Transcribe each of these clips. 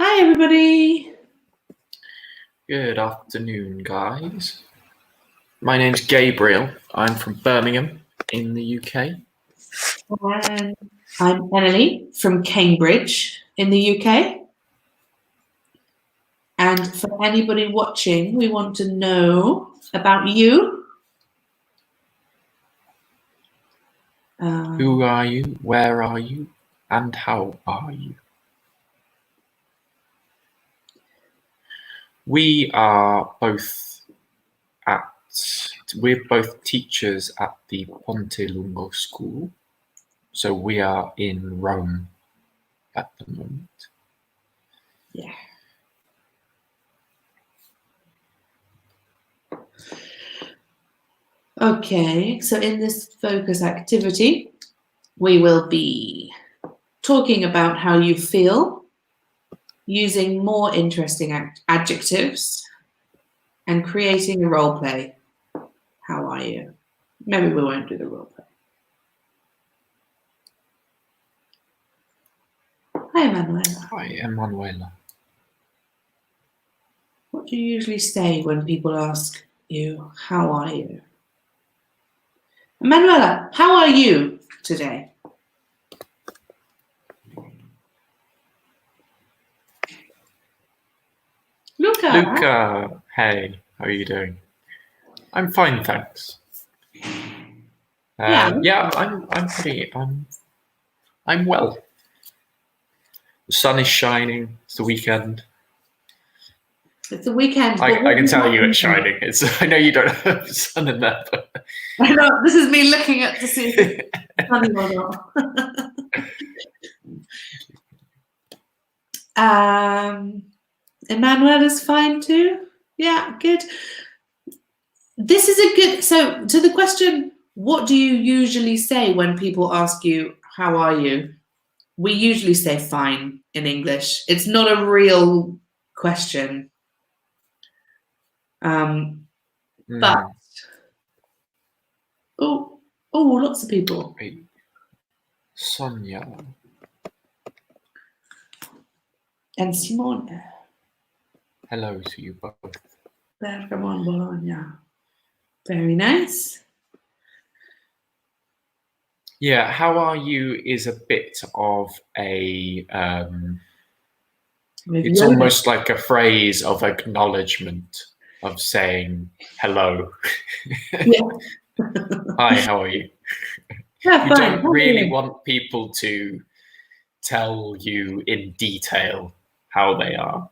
Hi, everybody. Good afternoon, guys. My name's Gabriel. I'm from Birmingham in the UK. And I'm Emily from Cambridge in the UK. And for anybody watching, we want to know about you. Who are you? Where are you? And how are you? We're both teachers at the Ponte Lungo School. So we are in Rome at the moment. Yeah. Okay, so in this focus activity, we will be talking about how you feel, using more interesting adjectives, and creating a role play. How are you? Maybe we won't do the role play. Hi, Emanuela. Hi, Emanuela. What do you usually say when people ask you, how are you? Emanuela, how are you today? Luca, hey, how are you doing? I'm fine, thanks. I'm well. The sun is shining. It's the weekend. It's the weekend. I can tell you it's shining. I know you don't have sun in there, but I know, this is me looking at to see if it's sunny or not. Emanuela's fine too. Yeah, good. This is a good. So to the question, what do you usually say when people ask you, how are you? We usually say fine in English. It's not a real question. But lots of people. Sonia and Simone. Hello to you both. Bergamo and Bologna. Very nice. Yeah, how are you is a bit of a it's almost like a phrase of acknowledgement of saying hello. Yeah. Hi, how are you? Yeah, you don't really want people to tell you in detail how they are.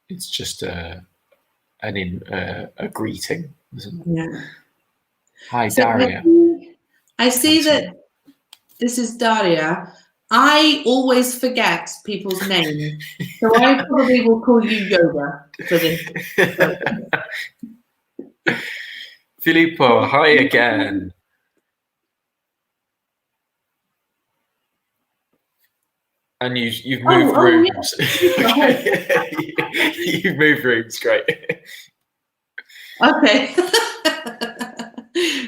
It's just a greeting, isn't it? Yeah. Hi, so Daria. I see that this is Daria. I always forget people's names, so I probably will call you Yoga for this. Filippo, hi again. And you've moved rooms. Yeah. You've moved rooms, great. Okay.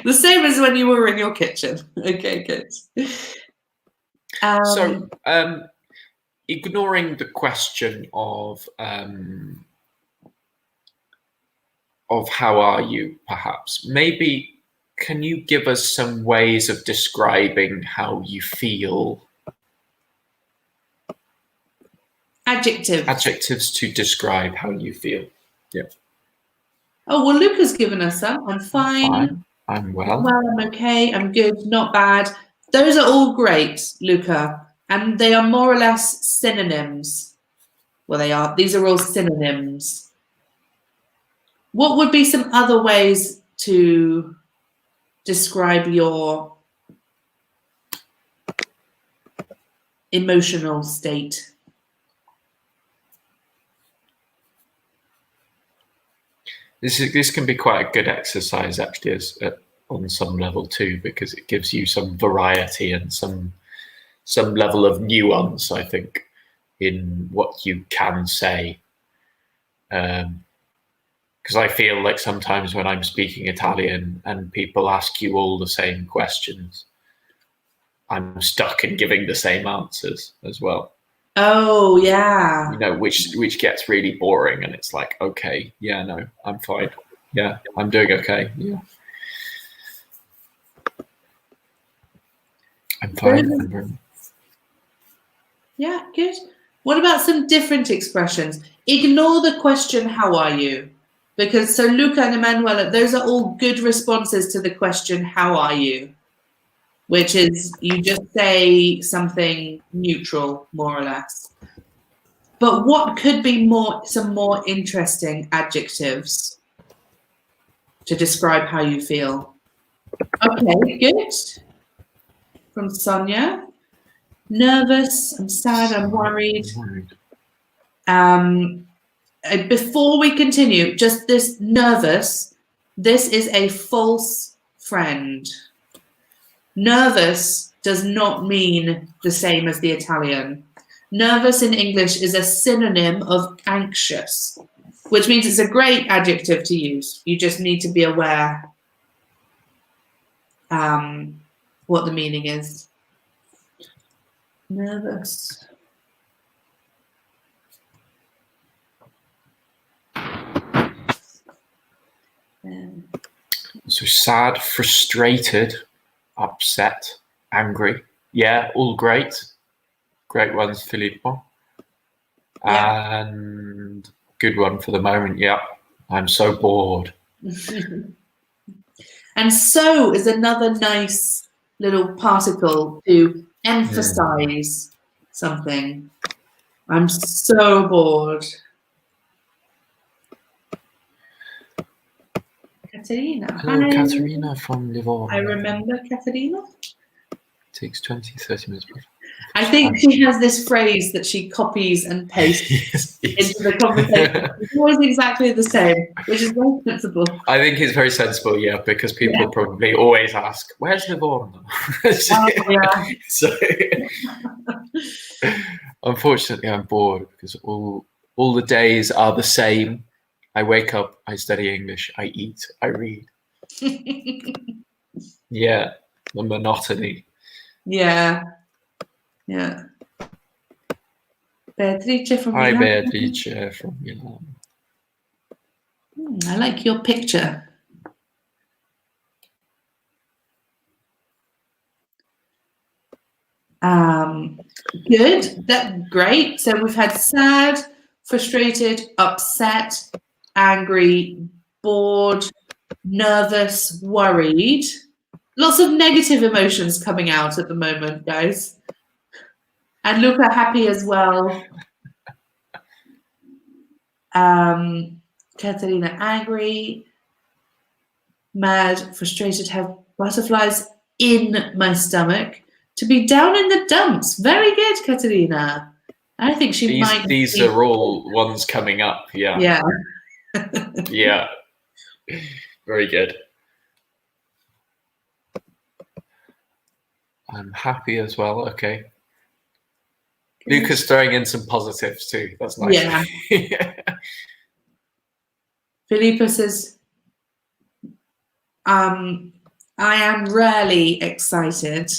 The same as when you were in your kitchen. Okay, good. So, ignoring the question of how are you, perhaps, maybe can you give us some ways of describing how you feel? Adjectives to describe how you feel. Yeah. Oh, well, Luca's given us some. I'm fine. I'm well. I'm okay. I'm good. Not bad. Those are all great, Luca. And they are more or less synonyms. Well, they are. These are all synonyms. What would be some other ways to describe your emotional state? This can be quite a good exercise, actually, on some level too, because it gives you some variety and some level of nuance, I think, in what you can say. Because I feel like sometimes when I'm speaking Italian and people ask you all the same questions, I'm stuck in giving the same answers as well. Oh, yeah. You know, which gets really boring, and it's like, okay, yeah, no, I'm fine. Yeah, I'm doing okay. Yeah, I'm fine. Yeah, good. What about some different expressions? Ignore the question, how are you? Because so Luca and Emanuela, those are all good responses to the question, how are you? Which is you just say something neutral, more or less. But what could be some more interesting adjectives to describe how you feel? Okay, good. From Sonia. Nervous, I'm sad, I'm worried. Before we continue, just this nervous, this is a false friend. Nervous does not mean the same as the Italian. Nervous in English is a synonym of anxious, which means it's a great adjective to use. You just need to be aware what the meaning is. Nervous. So sad, frustrated, upset, angry. Yeah, all great. Great ones, Filippo. Yeah. And good one for the moment. Yeah, I'm so bored. And so is another nice little particle to emphasize something. I'm so bored. Katerina. Hello, Hi. Katerina from Livorno. I remember Katerina. Takes 20, 30 minutes. I think she has this phrase that she copies and pastes into the conversation. It's always exactly the same, which is very sensible. I think it's very sensible, yeah, because people probably always ask, "Where's Livorno?" So, unfortunately, I'm bored because all the days are the same. I wake up, I study English, I eat, I read. Yeah, the monotony. Yeah. Beatrice from Milan. Hi, Beatrice from Milan. I like your picture. Good. Great. So we've had sad, frustrated, upset, angry, bored, nervous, worried. Lots of negative emotions coming out at the moment, guys. And Luca happy as well. Katerina angry, mad, frustrated, have butterflies in my stomach. To be down in the dumps. Very good, Katerina. I think she might. These are all ones coming up. Yeah. Yeah. Yeah. Very good. I'm happy as well. Okay. Good. Luca's throwing in some positives too. That's nice. Yeah. Filippo says, I am rarely excited.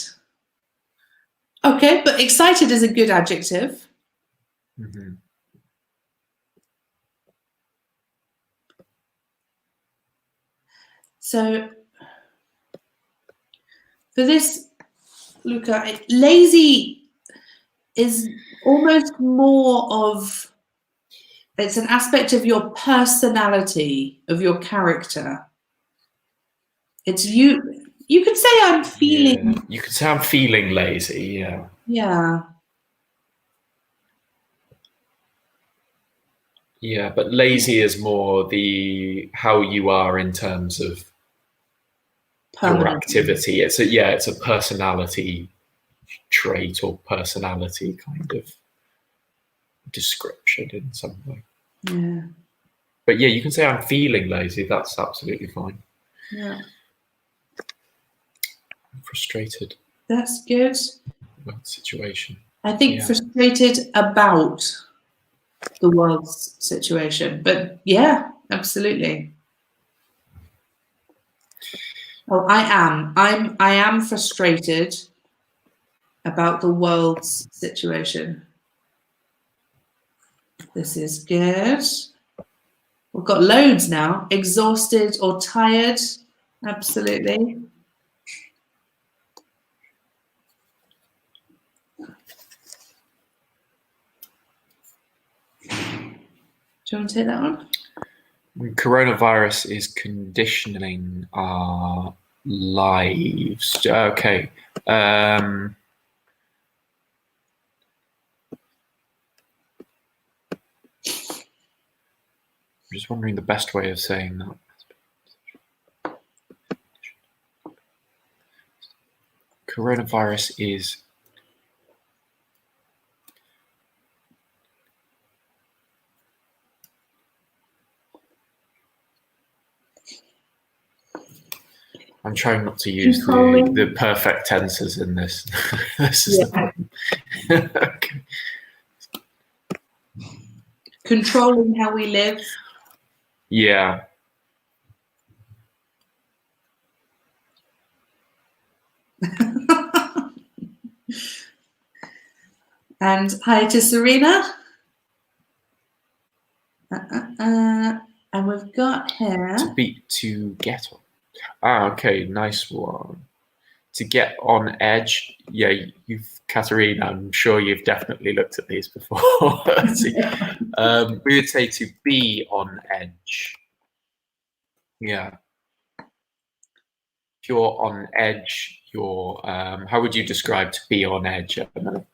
Okay, but excited is a good adjective. Mm-hmm. So for this, Luca, lazy is almost more of, it's an aspect of your personality, of your character. It's you could say I'm feeling. Yeah. You could say I'm feeling lazy, yeah. Yeah. Yeah, but lazy is more how you are in terms of your activity. It's a personality trait or personality kind of description in some way. Yeah. But yeah, you can say I'm feeling lazy. That's absolutely fine. Yeah. I'm frustrated. That's good. About the situation. I think frustrated about the world's situation, but yeah, absolutely. Oh, I am frustrated about the world's situation. This is good. We've got loads now. Exhausted or tired? Absolutely. Do you want to take that one? Coronavirus is conditioning our lives. Okay. I'm just wondering the best way of saying that. Coronavirus is I'm trying not to use the perfect tenses in this. This is the problem. Okay. Controlling how we live. Yeah. And hi to Serena. And we've got here To get on. Okay, nice one. To get on edge. Yeah, Katerina, I'm sure you've definitely looked at these before. We would say to be on edge. Yeah. If you're on edge, you're how would you describe to be on edge, Emma?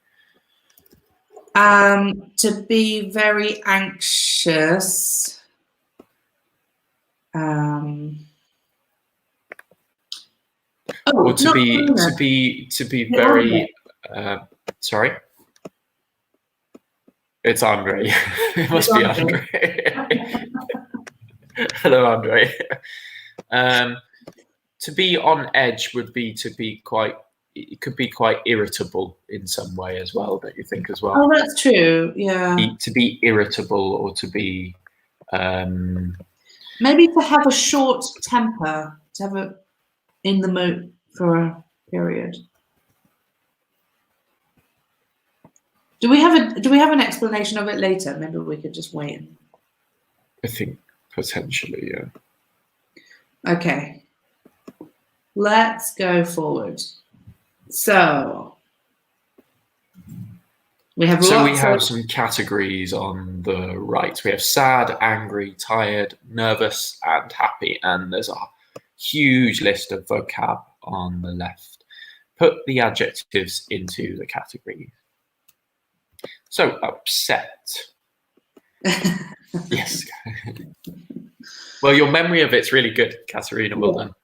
To be very anxious. Or to be very sorry. It's Andre. It must be Andre. Hello, Andre. To be on edge would be to be quite. It could be quite irritable in some way as well. Don't you think as well? Oh, that's true. Yeah. To be irritable or to be. Maybe to have a short temper, to have it in the mood for a period. Do we have an explanation of it later? Maybe we could just wait. I think potentially, yeah. Okay. Let's go forward. So we have some categories on the right. We have sad, angry, tired, nervous, and happy. And there's a huge list of vocab on the left. Put the adjectives into the categories. So upset. Yes. Well, your memory of it's really good, Katerina. Well done.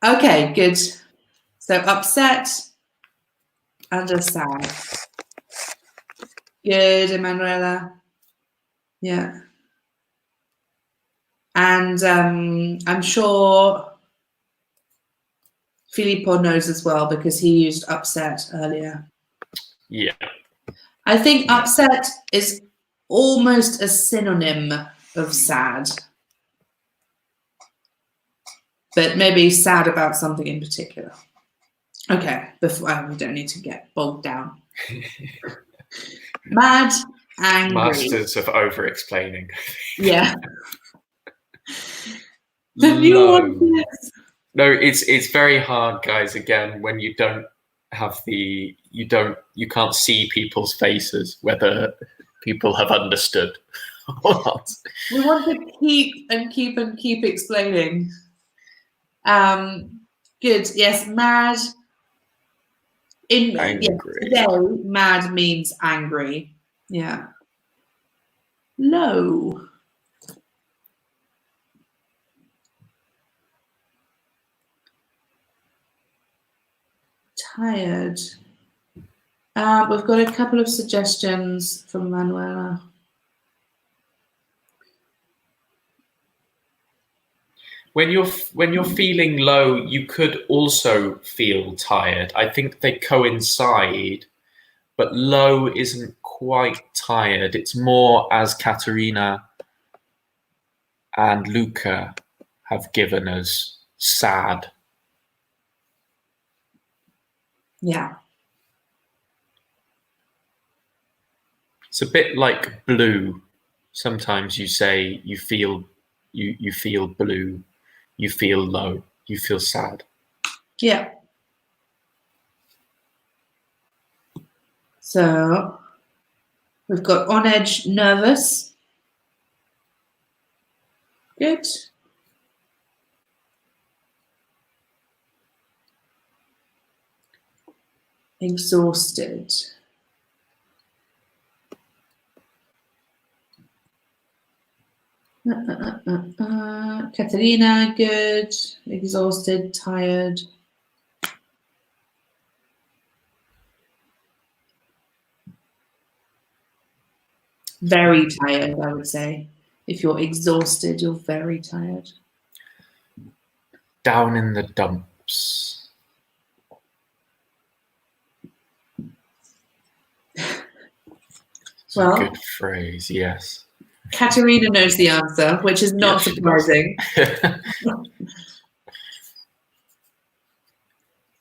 Okay, good. So upset and sad. Good, Emanuela. Yeah. And I'm sure Filippo knows as well because he used upset earlier. Yeah. I think upset is almost a synonym of sad. But maybe sad about something in particular. Okay, before we don't need to get bogged down. Mad, angry. Masters of over-explaining. Yeah. No, it's very hard, guys. Again, when you don't have you can't see people's faces whether people have understood or not. We want to keep explaining. Good. Yes, mad. Today, mad means angry. Yeah. Low. Tired. We've got a couple of suggestions from Manuela. When you're feeling low, you could also feel tired. I think they coincide, but low isn't quite tired. It's more, as Katerina and Luca have given us, sad. Yeah. It's a bit like blue. Sometimes you say you feel blue, you feel low, you feel sad. Yeah. So we've got on edge, nervous. Good. Exhausted. Katerina, good. Exhausted, tired. Very tired, I would say. If you're exhausted, you're very tired. Down in the dumps. It's a good phrase, yes. Katerina knows the answer, which is not surprising.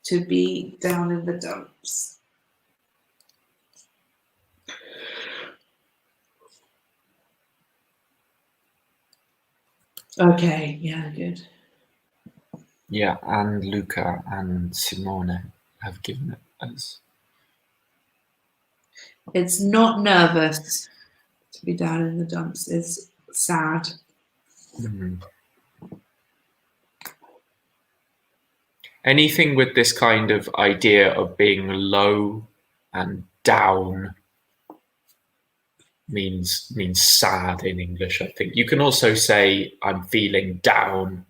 To be down in the dumps. Okay, yeah, good. Yeah, and Luca and Simone have given it as. It's not nervous. To be down in the dumps is sad. Mm. Anything with this kind of idea of being low and down means sad in English, I think. You can also say I'm feeling down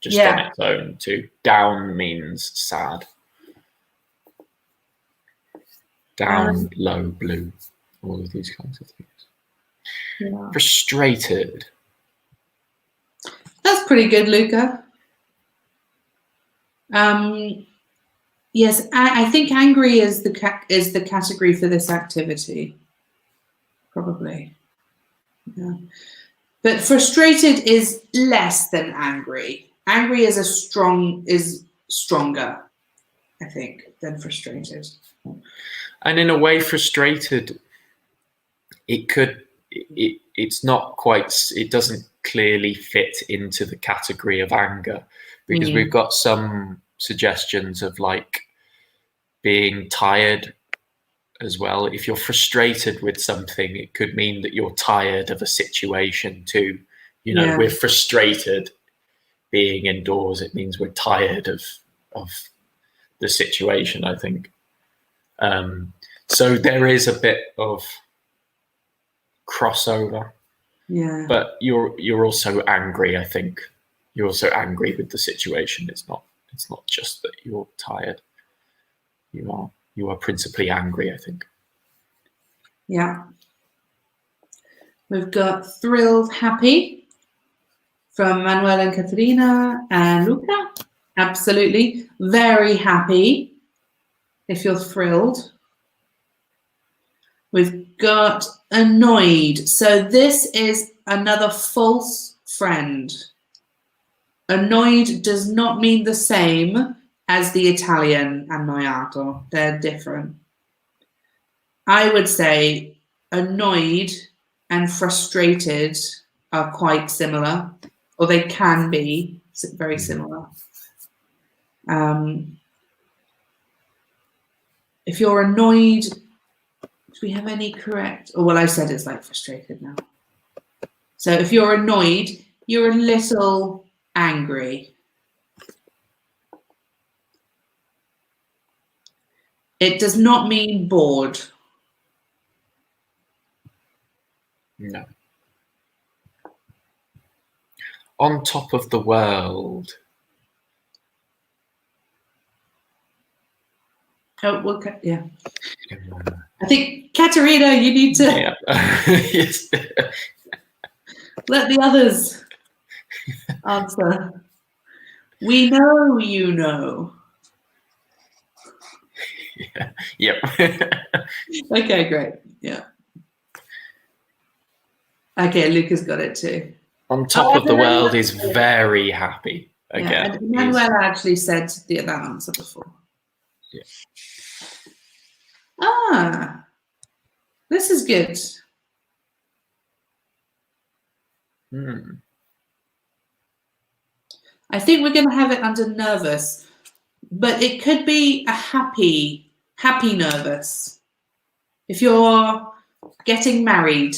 just on its own too. Down means sad. Down, low, blue, all of these kinds of things. Yeah. Frustrated. That's pretty good, Luca. Yes, I think angry is the category for this activity. Probably. Yeah. But frustrated is less than angry. Angry is stronger, I think, than frustrated. And in a way, frustrated, it's not quite, it doesn't clearly fit into the category of anger, because we've got some suggestions of like being tired as well. If you're frustrated with something, it could mean that you're tired of a situation too. You know, we're frustrated being indoors. It means we're tired of the situation, I think. So there is a bit of crossover. Yeah. But you're also angry, I think. You're also angry with the situation. It's not just that you're tired. You are principally angry, I think. Yeah. We've got thrilled, happy from Manuel and Caterina and Luca. Absolutely. Very happy if you're thrilled. We've got annoyed. So this is another false friend. Annoyed does not mean the same as the Italian annoiato. They're different. I would say annoyed and frustrated are quite similar, or they can be very similar. If you're annoyed, do we have any correct? Oh, well, I said it's like frustrated now. So if you're annoyed, you're a little angry. It does not mean bored. No. On top of the world. Oh, well, yeah. I think, Katerina, you need to yes. let the others answer. We know you know. Yeah. Yep. Okay, great. Yeah. Okay, Luca's got it too. On top of the world is very happy. Again. Yeah, Manuel actually said that answer before. Yeah. Ah, this is good. I think we're going to have it under nervous, but it could be a happy nervous. If you're getting married,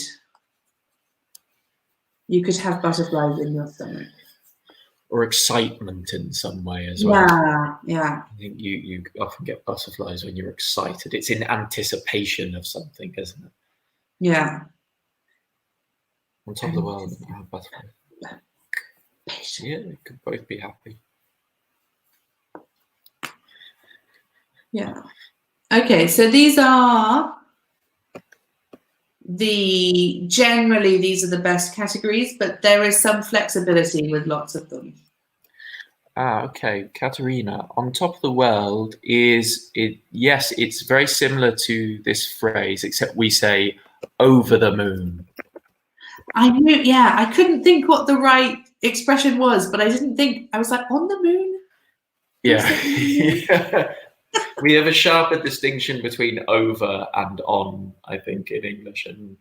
you could have butterflies in your stomach. Or excitement in some way as well. Yeah. I think you often get butterflies when you're excited. It's in anticipation of something, isn't it? Yeah. On top of the world, you have butterflies. Yeah, we could both be happy. Yeah. Okay, so these are generally these are the best categories, but there is some flexibility with lots of them. Okay, Katerina. On top of the world is it? Yes, it's very similar to this phrase, except we say over the moon. I knew, yeah, I couldn't think what the right expression was, but I didn't think, I was like, on the moon? Yeah. We have a sharper distinction between over and on, I think, in English. And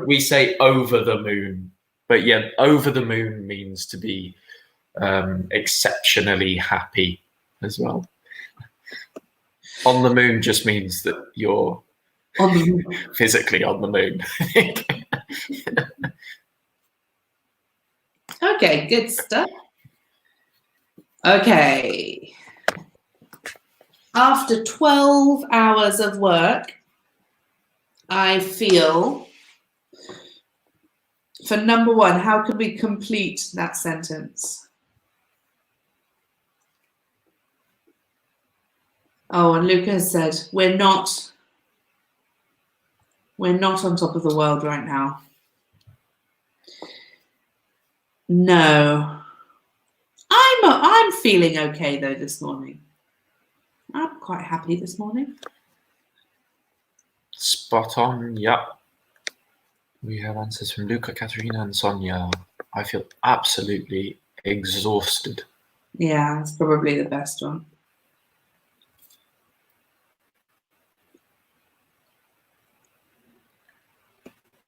we say over the moon. But yeah, over the moon means to be exceptionally happy as well. On the moon just means that you're on the moon. Physically on the moon, I think. Okay, good stuff. Okay. After 12 hours of work, I feel, for number one, how could we complete that sentence? Oh, and Luca has said, we're not on top of the world right now. No. I'm feeling okay though this morning. I'm quite happy this morning. Spot on, yeah. We have answers from Luca, Katerina, and Sonia. I feel absolutely exhausted. Yeah, it's probably the best one.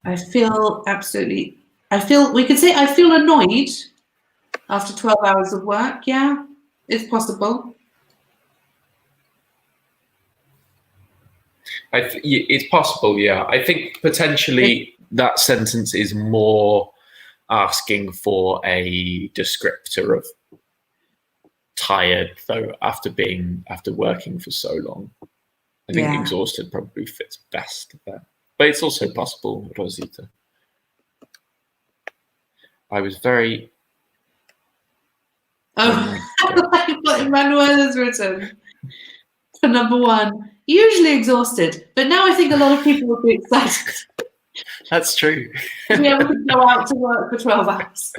I feel we could say I feel annoyed after 12 hours of work. Yeah, it's possible. It's possible, yeah. I think potentially that sentence is more asking for a descriptor of tired, though, after working for so long. I think exhausted probably fits best there. But it's also possible, Rosita. I was very... Oh, I like what Emmanuel has written. For number one, usually exhausted, but now I think a lot of people would be excited. That's true. To be able to go out to work for 12 hours.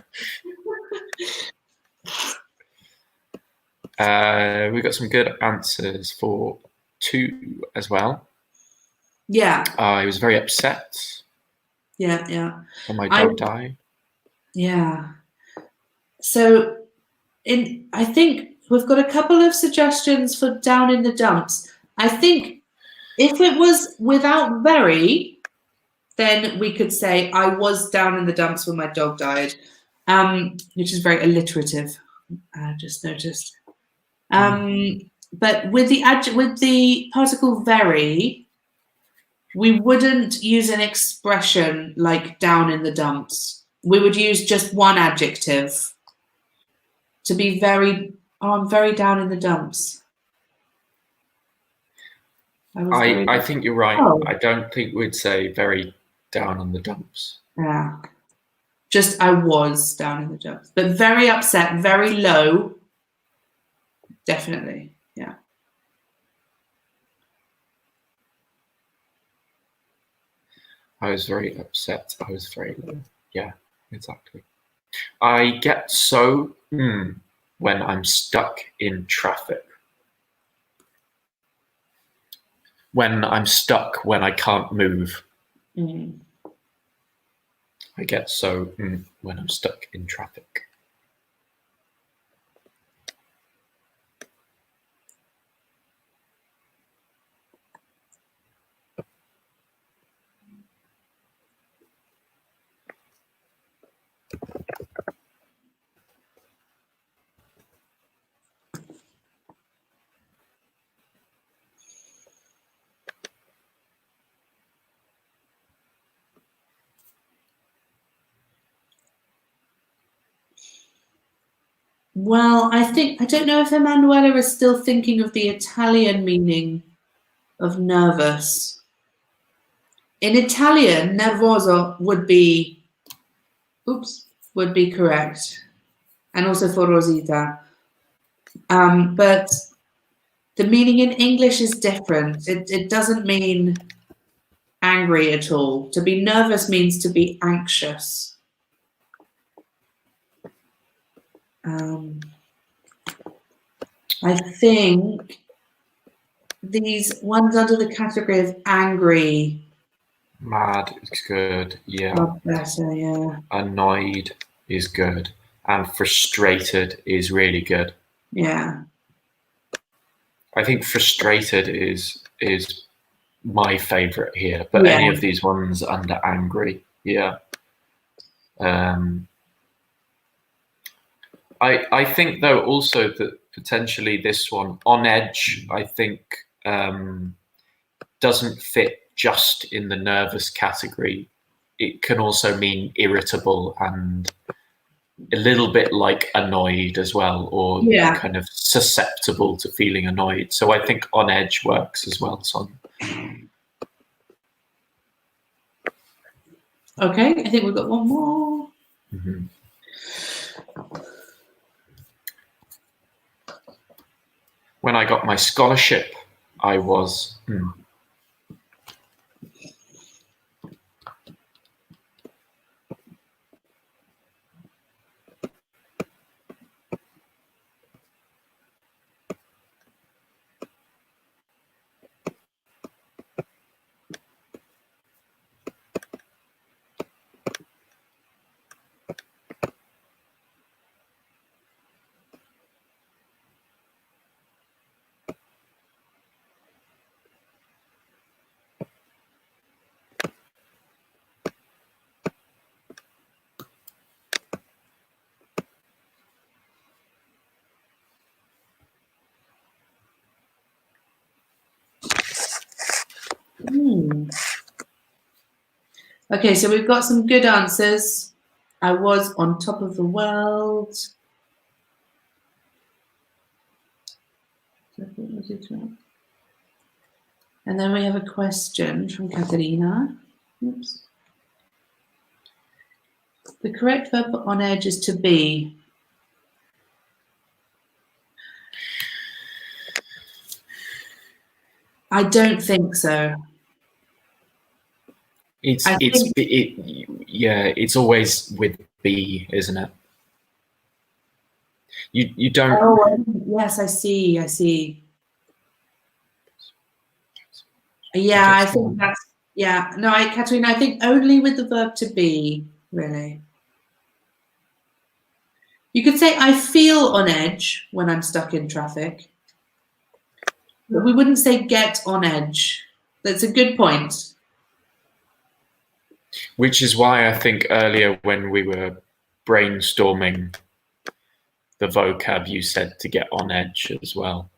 We've got some good answers for 2 as well. Yeah. I was very upset. Yeah. When my dog died. Yeah. So I think we've got a couple of suggestions for down in the dumps. I think if it was without very, then we could say I was down in the dumps when my dog died, which is very alliterative. I just noticed. But with the particle very, we wouldn't use an expression like down in the dumps. We would use just one adjective to be very, I'm very down in the dumps. I think you're right. Oh. I don't think we'd say very down in the dumps. Yeah. Just I was down in the dumps. But very upset, very low. Definitely. Yeah. I was very upset. I was very low. Yeah, exactly. I get so when I'm stuck in traffic. When I'm stuck, when I can't move. I get so when I'm stuck in traffic. Well, I don't know if Emanuela is still thinking of the Italian meaning of nervous. In Italian, nervoso would be correct, and also forosità. But the meaning in English is different. It doesn't mean angry at all. To be nervous means to be anxious. I think these ones under the category of angry. Mad is good, yeah. Better, yeah. Annoyed is good. And frustrated is really good. Yeah. I think frustrated is my favourite here, but any of these ones under angry, yeah. I think though also that potentially this one on edge, I think doesn't fit just in the nervous category. It can also mean irritable and a little bit like annoyed as well, or kind of susceptible to feeling annoyed. So I think on edge works as well, Son. Okay, I think we've got one more. Mm-hmm. When I got my scholarship, I was... Okay, so we've got some good answers. I was on top of the world. And then we have a question from Katerina. Oops. The correct verb for on edge is to be. I don't think so. It's always with be, isn't it? You don't. Oh yes, I see. Yeah, I think that's No, Katerina, I think only with the verb to be, really. You could say I feel on edge when I'm stuck in traffic. But we wouldn't say get on edge. That's a good point. Which is why I think earlier when we were brainstorming the vocab, you said to get on edge as well.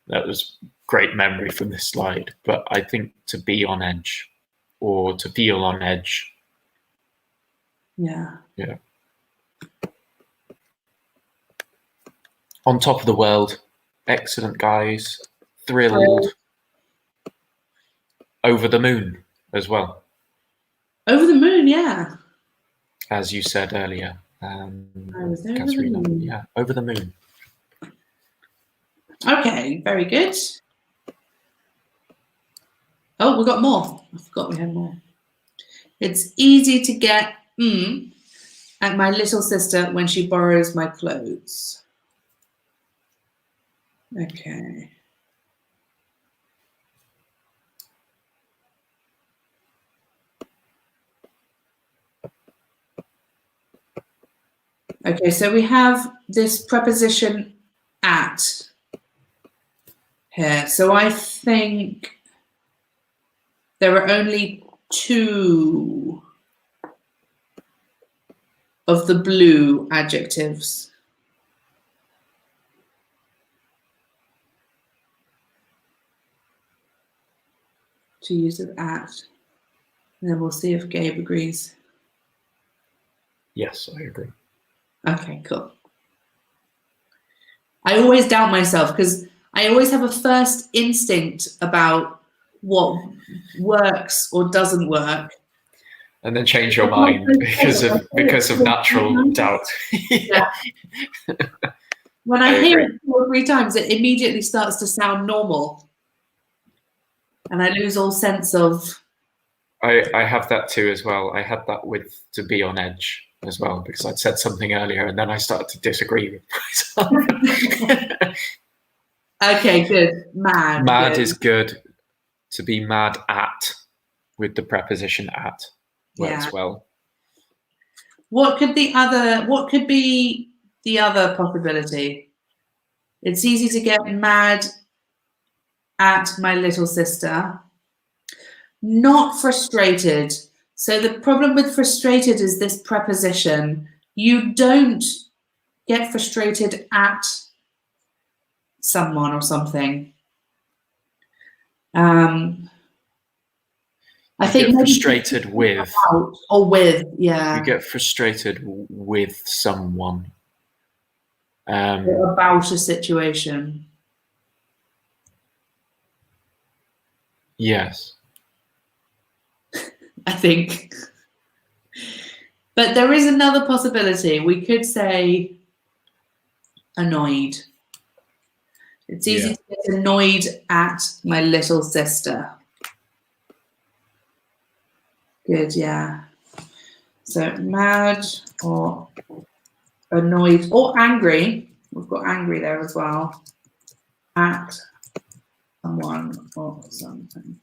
That was great memory from this slide. But I think to be on edge or to feel on edge. Yeah. Yeah. On top of the world. Excellent, guys. Thrilled. Over the moon as well. Over the moon, yeah. As you said earlier. I was over the moon. Yeah, over the moon. Okay, very good. Oh, we got more. I forgot we had more. It's easy to get at my little sister when she borrows my clothes. Okay. Okay, so we have this preposition at here. So I think there are only two of the blue adjectives. To use of at. And then we'll see if Gabe agrees. Yes, I agree. Okay, cool. I always doubt myself because I always have a first instinct about what works or doesn't work. And then change your mind because of natural doubt. Yeah. When I hear it 2 or 3 times, it immediately starts to sound normal. And I lose all sense of... I have that too as well. I had that with to be on edge as well, because I'd said something earlier and then I started to disagree with myself. Okay, good. Mad. Mad good. is good. To be mad at, with the preposition at, works well. What could be the other possibility? It's easy to get mad at my little sister. Not frustrated. So the problem with frustrated is this preposition. You don't get frustrated at someone or something. I think get frustrated with. Or with, yeah. You get frustrated with someone. Or about a situation. Yes. I think. But there is another possibility. We could say annoyed. It's easy to get annoyed at my little sister. Good, yeah. So mad or annoyed or angry. We've got angry there as well. At someone or something.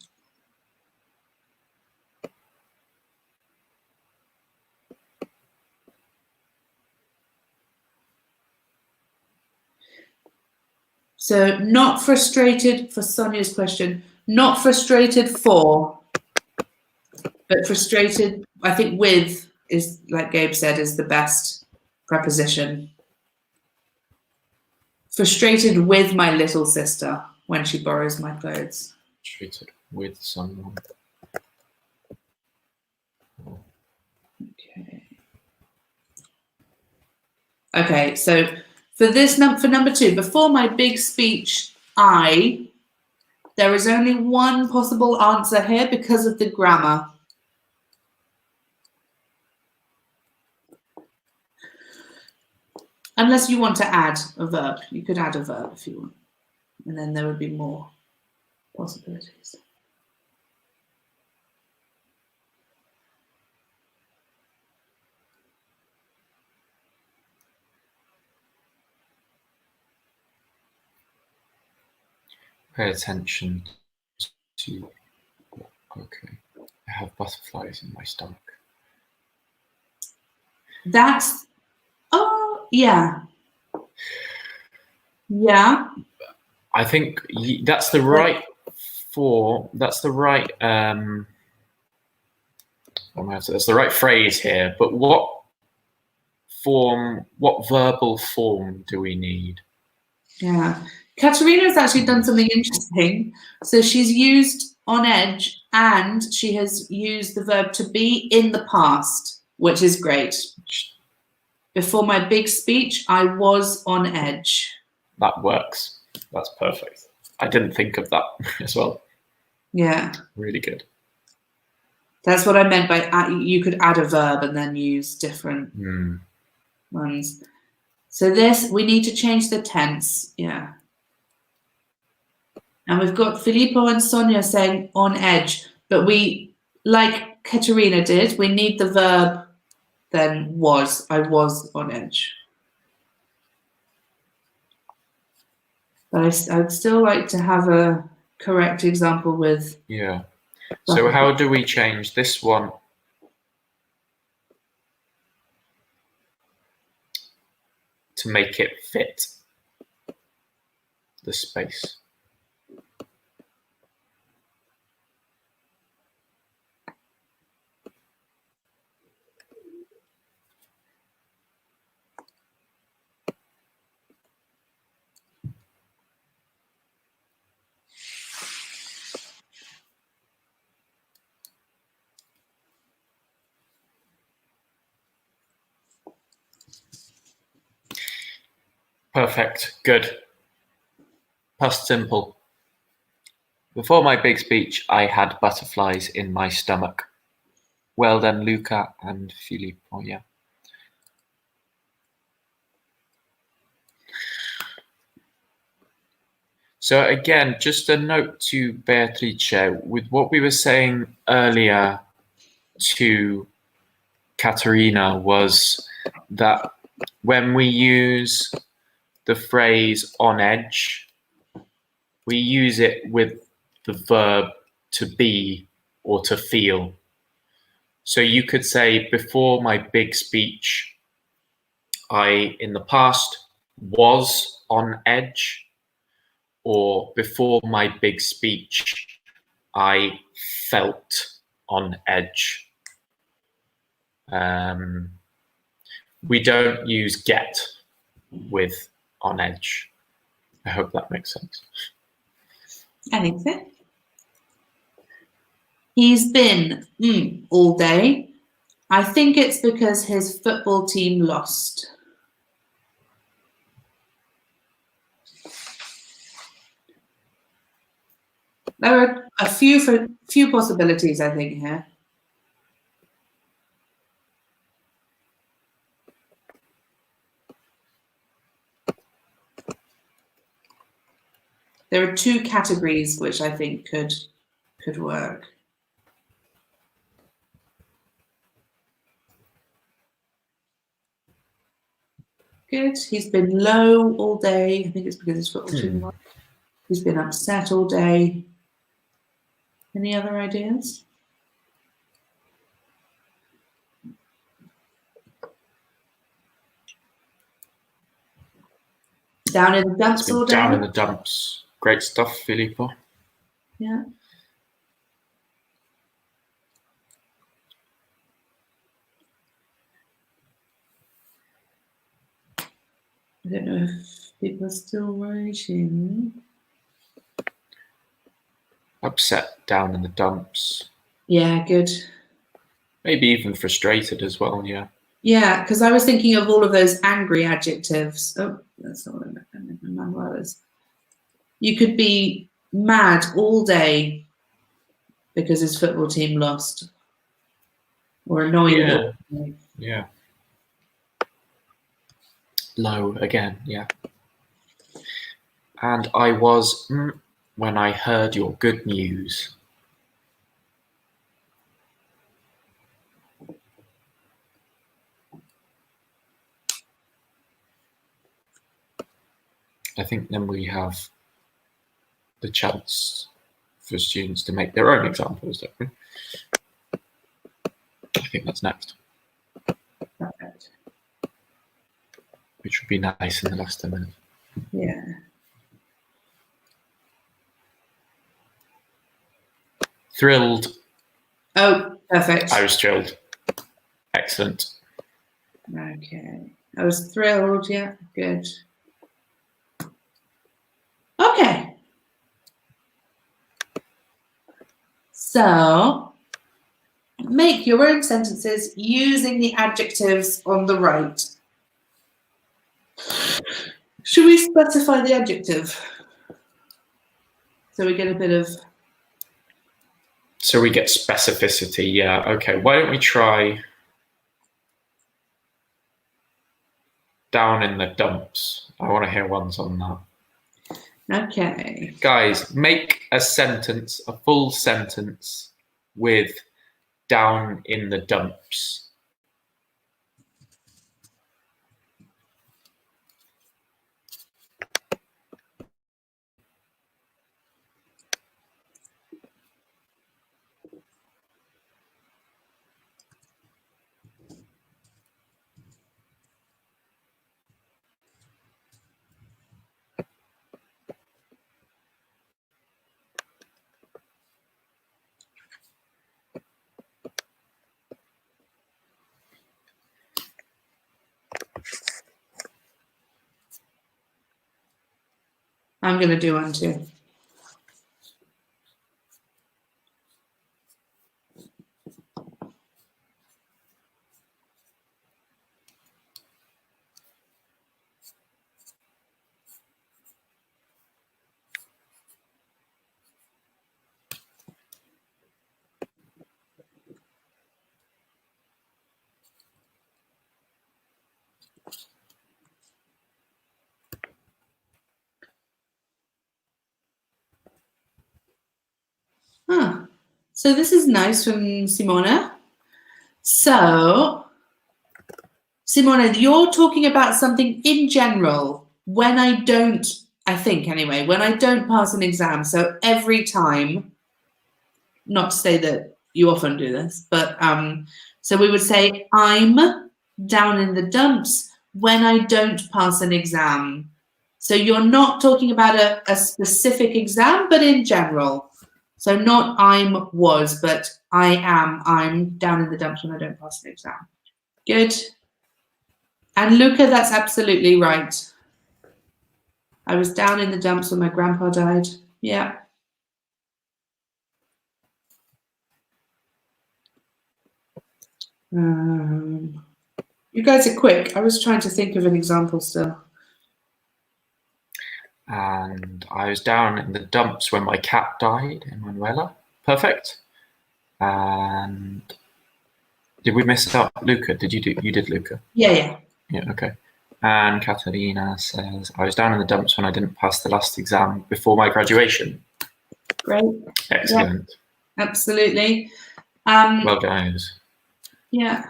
So not frustrated for Sonia's question, not frustrated for, but frustrated, I think with is, like Gabe said, is the best preposition. Frustrated with my little sister when she borrows my clothes. Frustrated with someone. Okay, so for number 2, before my big speech, there is only one possible answer here because of the grammar. Unless you want to add a verb. You could add a verb if you want. And then there would be more possibilities. Pay attention to. Okay. I have butterflies in my stomach. That's, oh, yeah. Yeah. I think that's the right form. That's the right. That's the right phrase here. But what verbal form do we need? Yeah. Katerina's actually done something interesting. So she's used on edge and she has used the verb to be in the past, which is great. Before my big speech, I was on edge. That works. That's perfect. I didn't think of that as well. Yeah. Really good. That's what I meant by you could add a verb and then use different ones. So this, we need to change the tense. Yeah. And we've got Filippo and Sonia saying on edge, but we, like Katerina did, we need the verb then was. I was on edge. But I'd still like to have a correct example with. Yeah. So how do we change this one? To make it fit the space. Perfect. Good. Past simple. Before my big speech, I had butterflies in my stomach. Well done, Luca and Filippo. Yeah. So again, just a note to Beatrice, with what we were saying earlier to Katerina, was that when we use the phrase on edge, we use it with the verb to be or to feel. So you could say, before my big speech, I, in the past, was on edge, or before my big speech, I felt on edge. We don't use get with on edge. I hope that makes sense. I think so. He's been all day. I think it's because his football team lost. There are a few possibilities, I think, here. There are two categories which I think could work. Good. He's been low all day. I think it's because his football team lost. He's been upset all day. Any other ideas? Down in the dumps all day? Down in the dumps. Great stuff, Filippo. Yeah. I don't know if people are still writing. Upset, down in the dumps. Yeah, good. Maybe even frustrated as well, yeah. Yeah, because I was thinking of all of those angry adjectives. Oh, that's not what I meant. You could be mad all day because his football team lost. Or annoyed all day. Yeah. Low again, yeah. And I was when I heard your good news. I think then we have the chance for students to make their own examples, don't we? I think that's next. Perfect. Which would be nice in the last 10 minutes. Yeah. Thrilled. Oh, perfect. I was thrilled. Excellent. Okay. I was thrilled, yeah, good. Okay. So, make your own sentences using the adjectives on the right. Should we specify the adjective? So we get a bit of... So we get specificity, yeah. Okay, why don't we try down in the dumps? I want to hear ones on that. Okay. Guys, make a sentence, a full sentence with down in the dumps. I'm going to do one too. Huh. So this is nice from Simona. So, Simona, you're talking about something in general. When I don't, I think anyway, when I don't pass an exam, so every time, not to say that you often do this, but so we would say, I'm down in the dumps when I don't pass an exam. So you're not talking about a specific exam, but in general. So not was, but I'm down in the dumps when I don't pass an exam. Good. And Luca, that's absolutely right. I was down in the dumps when my grandpa died. Yeah. You guys are quick. I was trying to think of an example still. And I was down in the dumps when my cat died, Emanuela. Perfect. And did we miss out Luca? You did Luca? Yeah. Yeah, okay. And Katerina says, I was down in the dumps when I didn't pass the last exam before my graduation. Great. Excellent. Yeah, absolutely. Well, guys. Yeah.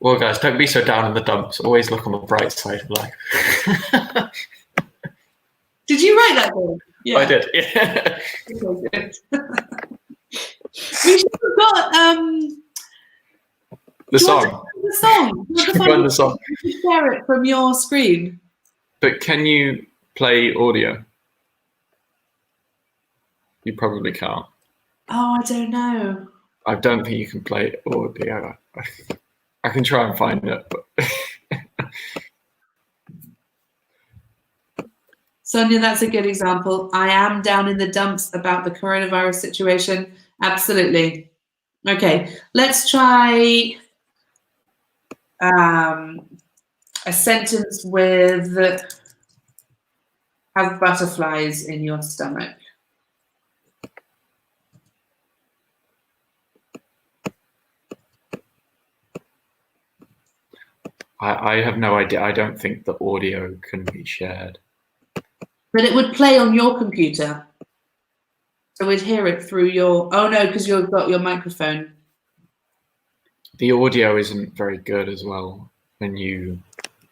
Well, guys, don't be so down in the dumps. Always look on the bright side of life. Did you write that down? Yeah. I did. Yeah. Okay, we should have got the song. The song. The song. You should share it from your screen. But can you play audio? You probably can't. Oh, I don't know. I don't think you can play audio. I can try and find it, but Sonia, that's a good example. I am down in the dumps about the coronavirus situation. Absolutely. Okay, let's try a sentence with have butterflies in your stomach. I have no idea. I don't think the audio can be shared. But it would play on your computer. So we'd hear it through your... Oh, no, because you've got your microphone. The audio isn't very good as well when you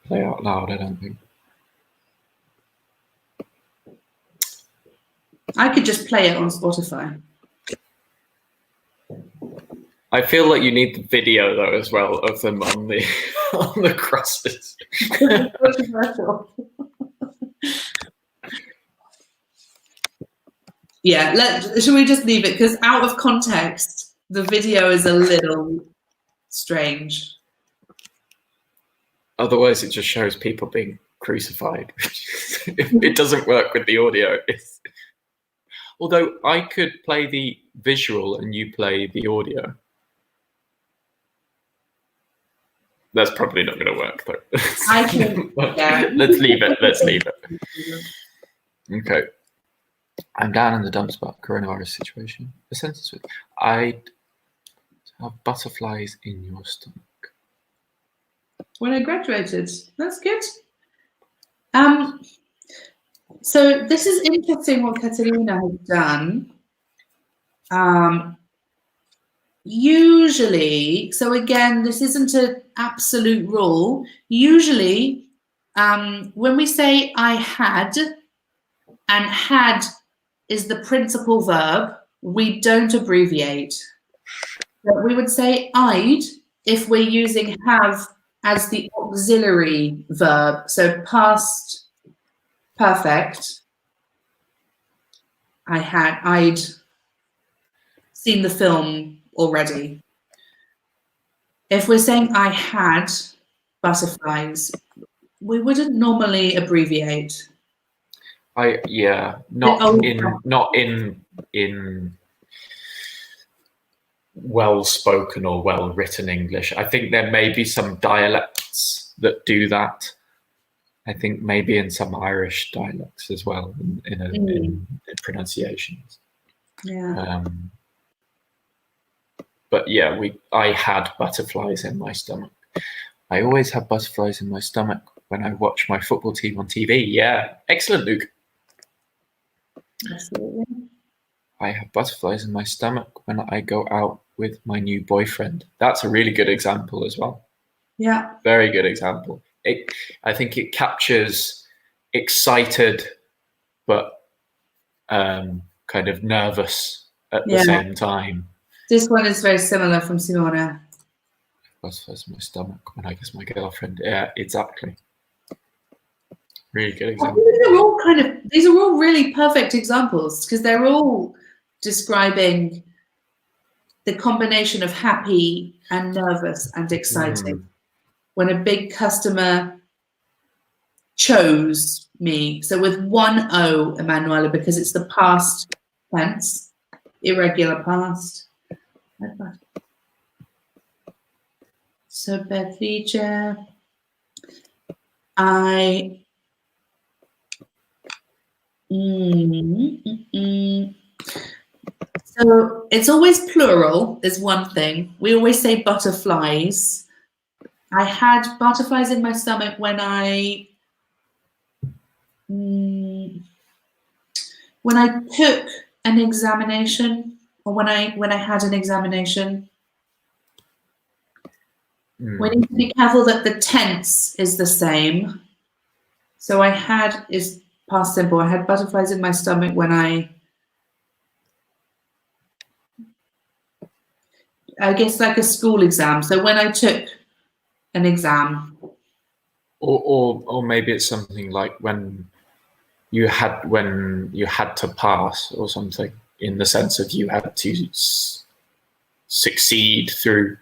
play out loud, I don't think. I could just play it on Spotify. I feel like you need the video, though, as well, of them on the on the crosses. Yeah, should we just leave it? Because out of context, the video is a little strange. Otherwise, it just shows people being crucified. It doesn't work with the audio. Although I could play the visual and you play the audio. That's probably not going to work, though. I can. Yeah. Let's leave it. Let's leave it. Okay. I'm down in the dumps about coronavirus situation. The sentence with I'd have butterflies in your stomach. When I graduated. That's good. So this is interesting what Katerina has done. Usually, so again, this isn't an absolute rule. Usually, when we say I had, and had is the principal verb, we don't abbreviate. But we would say I'd if we're using have as the auxiliary verb, so past perfect. I'd seen the film already. If we're saying I had butterflies, we wouldn't normally abbreviate. Not in well spoken or well written English. I think there may be some dialects that do that. I think maybe in some Irish dialects as well, in pronunciations. Yeah. But yeah, I had butterflies in my stomach. I always have butterflies in my stomach when I watch my football team on TV. Yeah, excellent, Luke. Absolutely. I have butterflies in my stomach when I go out with my new boyfriend. That's a really good example as well. Yeah. Very good example. I think it captures excited but kind of nervous at the same time. This one is very similar from Simona. Butterflies in my stomach when I kiss my girlfriend. Yeah, exactly. Really good example. These are all really perfect examples because they're all describing the combination of happy and nervous and excited. When a big customer chose me, so with one O, Emanuela, because it's the past tense, irregular past. So Bedvija, So it's always plural is one thing. We always say butterflies. I had butterflies in my stomach when I took an examination, or when I had an examination. We need to be careful that the tense is the same. So I had is past simple. I had butterflies in my stomach when I guess like a school exam. So when I took an exam. Or maybe it's something like when you had to pass or something, in the sense of you had to succeed through.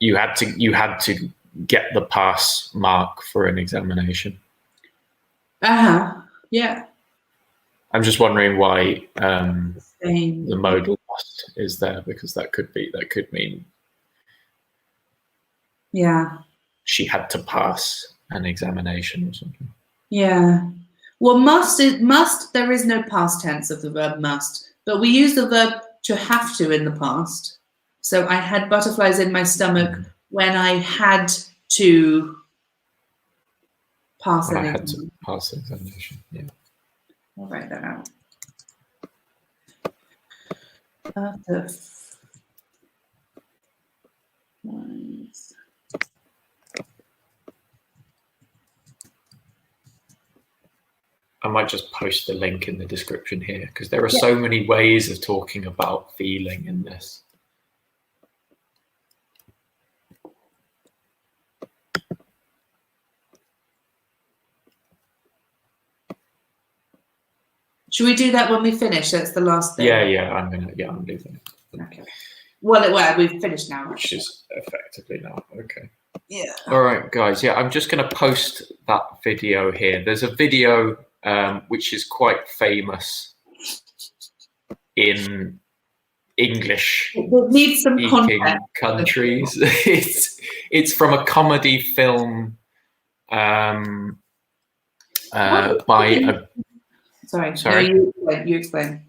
You had to get the pass mark for an examination. Yeah. I'm just wondering why the modal must is there, because that could mean she had to pass an examination or something. Yeah. Well, must. There is no past tense of the verb must, but we use the verb to have to in the past. So I had butterflies in my stomach when I had to pass an examination. Pass the examination. Yeah. I'll write that out. I might just post the link in the description here, because there are so many ways of talking about feeling in this. Should we do that when we finish? That's the last thing. Yeah. I'm leaving it. Okay. Well, we've finished now. Which is effectively now. Okay. Yeah. All right, guys. Yeah, I'm just going to post that video here. There's a video which is quite famous in English-speaking countries. It's from a comedy film by a. Sorry. No, you explain.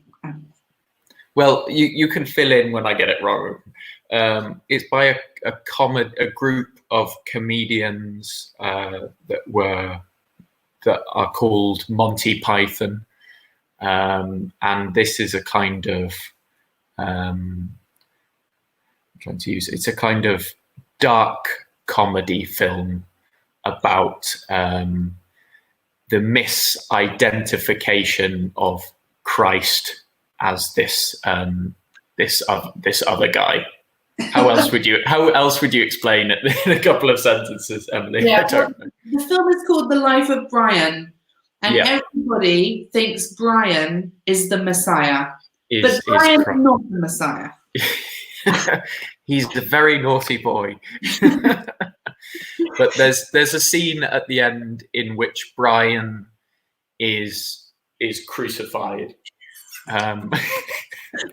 Well, you can fill in when I get it wrong. It's by a group of comedians that are called Monty Python, and this is a kind of it's a kind of dark comedy film about the misidentification of Christ as this other guy. How else would you explain it in a couple of sentences, Emily? Yeah, I don't know. The film is called The Life of Brian, and everybody thinks Brian is the Messiah, but Brian is not the Messiah. He's a very naughty boy. But there's a scene at the end in which Brian is crucified. But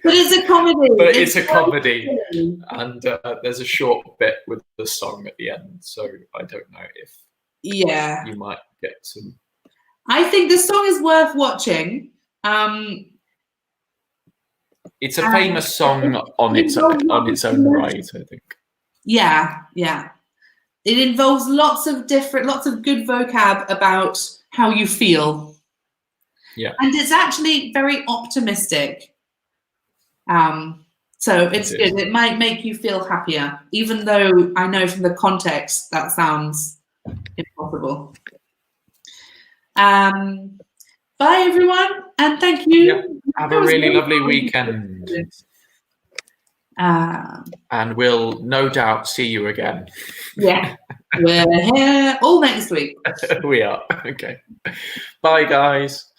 it's a comedy. It's a comedy, and there's a short bit with the song at the end. So I don't know if you might get some. I think the song is worth watching. It's a famous song on its own right, I think. Yeah. It involves lots of good vocab about how you feel. Yeah. And it's actually very optimistic. So it's good. It might make you feel happier, even though I know from the context that sounds impossible. Bye, everyone, and thank you. Yeah. Have a really lovely weekend. And we'll no doubt see you again. Yeah, we're here all next week. We are. Okay. Bye, guys.